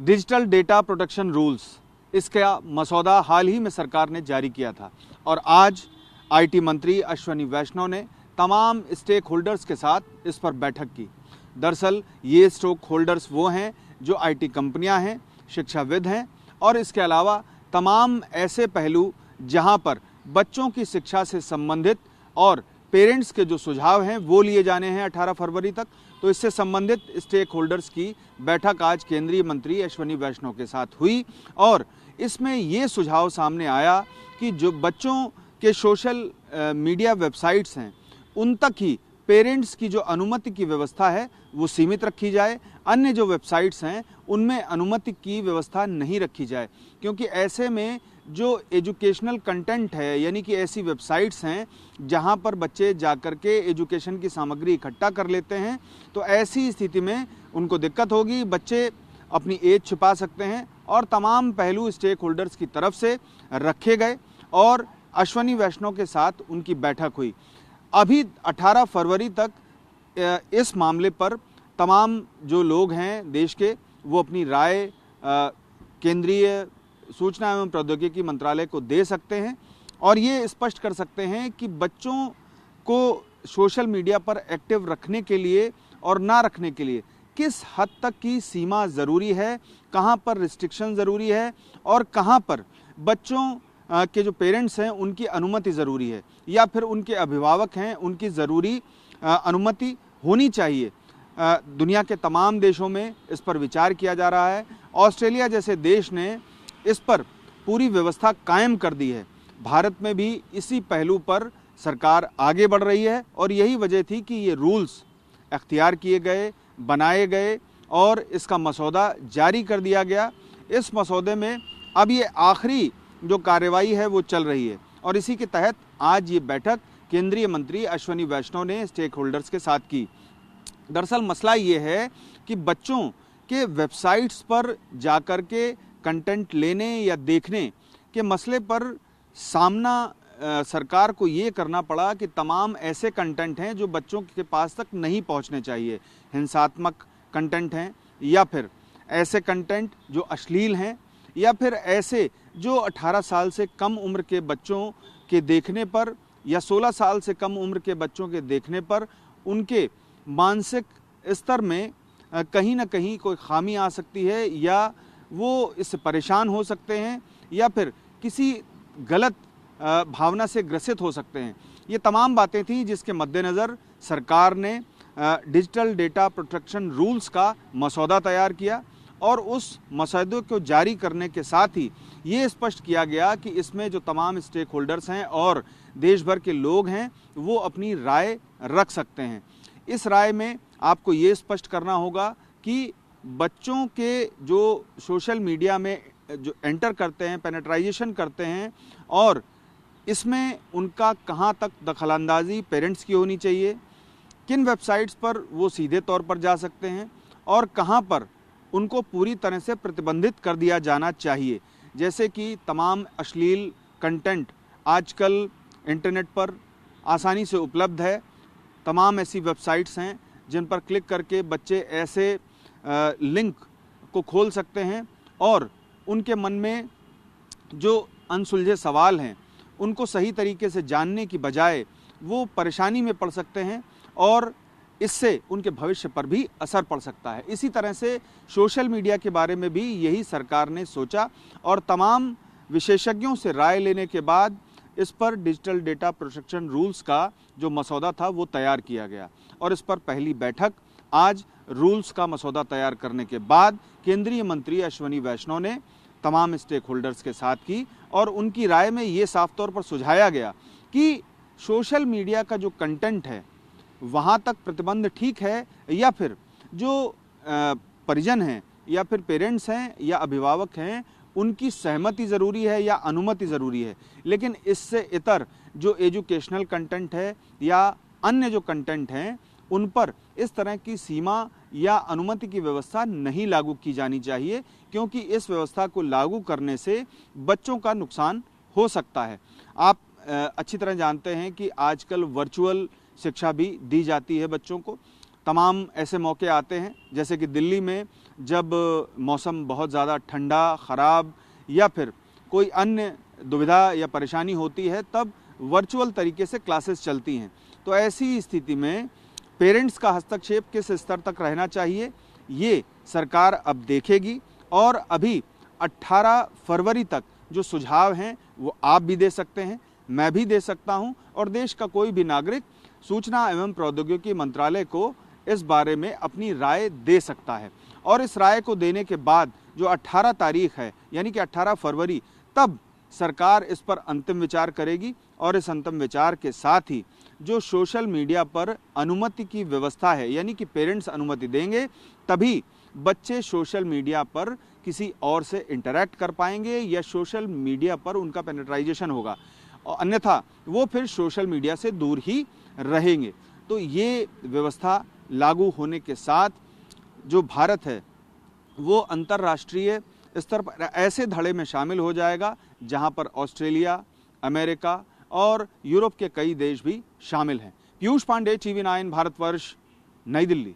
Digital data protection rules, इसका मसौदा हाल ही में सरकार ने जारी किया था और आज आईटी मंत्री अश्विनी वैष्णव ने तमाम स्टेक होल्डर्स के साथ इस पर बैठक की। दरअसल ये स्टेक होल्डर्स वो हैं जो आईटी कंपनियां हैं, शिक्षाविद हैं और इसके अलावा तमाम ऐसे पहलू जहां पर बच्चों की शिक्षा से संबंधित और पेरेंट्स के जो सुझाव हैं वो लिए जाने हैं 18 फरवरी तक। तो इससे संबंधित स्टेक होल्डर्स की बैठक आज केंद्रीय मंत्री अश्विनी वैष्णव के साथ हुई और इसमें ये सुझाव सामने आया कि जो बच्चों के सोशल मीडिया वेबसाइट्स हैं उन तक ही पेरेंट्स की जो अनुमति की व्यवस्था है वो सीमित रखी जाए, अन्य जो वेबसाइट्स हैं उनमें अनुमति की व्यवस्था नहीं रखी जाए, क्योंकि ऐसे में जो एजुकेशनल कंटेंट है यानी कि ऐसी वेबसाइट्स हैं जहां पर बच्चे जाकर के एजुकेशन की सामग्री इकट्ठा कर लेते हैं, तो ऐसी स्थिति में उनको दिक्कत होगी, बच्चे अपनी एज छुपा सकते हैं और तमाम पहलू स्टेक होल्डर्स की तरफ से रखे गए और अश्विनी वैष्णव के साथ उनकी बैठक हुई। अभी 18 फरवरी तक इस मामले पर तमाम जो लोग हैं देश के वो अपनी राय केंद्रीय सूचना एवं प्रौद्योगिकी मंत्रालय को दे सकते हैं और ये स्पष्ट कर सकते हैं कि बच्चों को सोशल मीडिया पर एक्टिव रखने के लिए और ना रखने के लिए किस हद तक की सीमा ज़रूरी है, कहाँ पर रिस्ट्रिक्शन ज़रूरी है और कहाँ पर बच्चों के जो पेरेंट्स हैं उनकी अनुमति ज़रूरी है या फिर उनके अभिभावक हैं उनकी ज़रूरी अनुमति होनी चाहिए। दुनिया के तमाम देशों में इस पर विचार किया जा रहा है। ऑस्ट्रेलिया जैसे देश ने इस पर पूरी व्यवस्था कायम कर दी है। भारत में भी इसी पहलू पर सरकार आगे बढ़ रही है और यही वजह थी कि ये रूल्स अख्तियार किए गए, बनाए गए और इसका मसौदा जारी कर दिया गया। इस मसौदे में अब ये आखिरी जो कार्रवाई है वो चल रही है और इसी के तहत आज ये बैठक केंद्रीय मंत्री अश्विनी वैष्णव ने स्टेक होल्डर्स के साथ की। दरअसल मसला ये है कि बच्चों के वेबसाइट्स पर जाकर के कंटेंट लेने या देखने के मसले पर सामना सरकार को ये करना पड़ा कि तमाम ऐसे कंटेंट हैं जो बच्चों के पास तक नहीं पहुंचने चाहिए, हिंसात्मक कंटेंट हैं या फिर ऐसे कंटेंट जो अश्लील हैं या फिर ऐसे जो 18 साल से कम उम्र के बच्चों के देखने पर या 16 साल से कम उम्र के बच्चों के देखने पर उनके मानसिक स्तर में कहीं ना कहीं कोई खामी आ सकती है या वो इससे परेशान हो सकते हैं या फिर किसी गलत भावना से ग्रसित हो सकते हैं। ये तमाम बातें थी जिसके मद्देनज़र सरकार ने डिजिटल डेटा प्रोटेक्शन रूल्स का मसौदा तैयार किया और उस मसौदे को जारी करने के साथ ही ये स्पष्ट किया गया कि इसमें जो तमाम स्टेक होल्डर्स हैं और देश भर के लोग हैं वो अपनी राय रख सकते हैं। इस राय में आपको ये स्पष्ट करना होगा कि बच्चों के जो सोशल मीडिया में जो एंटर करते हैं, पेनेट्राइजेशन करते हैं और इसमें उनका कहाँ तक दखलंदाजी पेरेंट्स की होनी चाहिए, किन वेबसाइट्स पर वो सीधे तौर पर जा सकते हैं और कहाँ पर उनको पूरी तरह से प्रतिबंधित कर दिया जाना चाहिए। जैसे कि तमाम अश्लील कंटेंट आजकल इंटरनेट पर आसानी से उपलब्ध है, तमाम ऐसी वेबसाइट्स हैं जिन पर क्लिक करके बच्चे ऐसे लिंक को खोल सकते हैं और उनके मन में जो अनसुलझे सवाल हैं उनको सही तरीके से जानने की बजाय वो परेशानी में पड़ सकते हैं और इससे उनके भविष्य पर भी असर पड़ सकता है। इसी तरह से सोशल मीडिया के बारे में भी यही सरकार ने सोचा और तमाम विशेषज्ञों से राय लेने के बाद इस पर डिजिटल डेटा प्रोटेक्शन रूल्स का जो मसौदा था वो तैयार किया गया और इस पर पहली बैठक आज रूल्स का मसौदा तैयार करने के बाद केंद्रीय मंत्री अश्विनी वैष्णव ने तमाम स्टेक होल्डर्स के साथ की और उनकी राय में ये साफ तौर पर सुझाया गया कि सोशल मीडिया का जो कंटेंट है वहाँ तक प्रतिबंध ठीक है या फिर जो परिजन हैं या फिर पेरेंट्स हैं या अभिभावक हैं उनकी सहमति ज़रूरी है या अनुमति ज़रूरी है, लेकिन इससे इतर जो एजुकेशनल कंटेंट है या अन्य जो कंटेंट हैं उन पर इस तरह की सीमा या अनुमति की व्यवस्था नहीं लागू की जानी चाहिए, क्योंकि इस व्यवस्था को लागू करने से बच्चों का नुकसान हो सकता है। आप अच्छी तरह जानते हैं कि आजकल वर्चुअल शिक्षा भी दी जाती है बच्चों को। तमाम ऐसे मौके आते हैं जैसे कि दिल्ली में जब मौसम बहुत ज़्यादा ठंडा, ख़राब या फिर कोई अन्य दुविधा या परेशानी होती है, तब वर्चुअल तरीके से क्लासेस चलती हैं। तो ऐसी स्थिति में पेरेंट्स का हस्तक्षेप किस स्तर तक रहना चाहिए, ये सरकार अब देखेगी। और अभी 18 फरवरी तक जो सुझाव हैं वो आप भी दे सकते हैं, मैं भी दे सकता हूं, और देश का कोई भी नागरिक सूचना एवं प्रौद्योगिकी मंत्रालय को इस बारे में अपनी राय दे सकता है। और इस राय को देने के बाद जो 18 तारीख है, यानी कि 18 फरवरी, तब सरकार इस पर अंतिम विचार करेगी। और इस अंतिम विचार के साथ ही जो सोशल मीडिया पर अनुमति की व्यवस्था है, यानी कि पेरेंट्स अनुमति देंगे तभी बच्चे सोशल मीडिया पर किसी और से इंटरैक्ट कर पाएंगे या सोशल मीडिया पर उनका पेनिट्राइजेशन होगा, और अन्यथा वो फिर सोशल मीडिया से दूर ही रहेंगे। तो ये व्यवस्था लागू होने के साथ जो भारत है वो अंतर्राष्ट्रीय स्तर पर ऐसे धड़े में शामिल हो जाएगा जहां पर ऑस्ट्रेलिया, अमेरिका और यूरोप के कई देश भी शामिल हैं। पीयूष पांडे, TV9 भारतवर्ष, नई दिल्ली।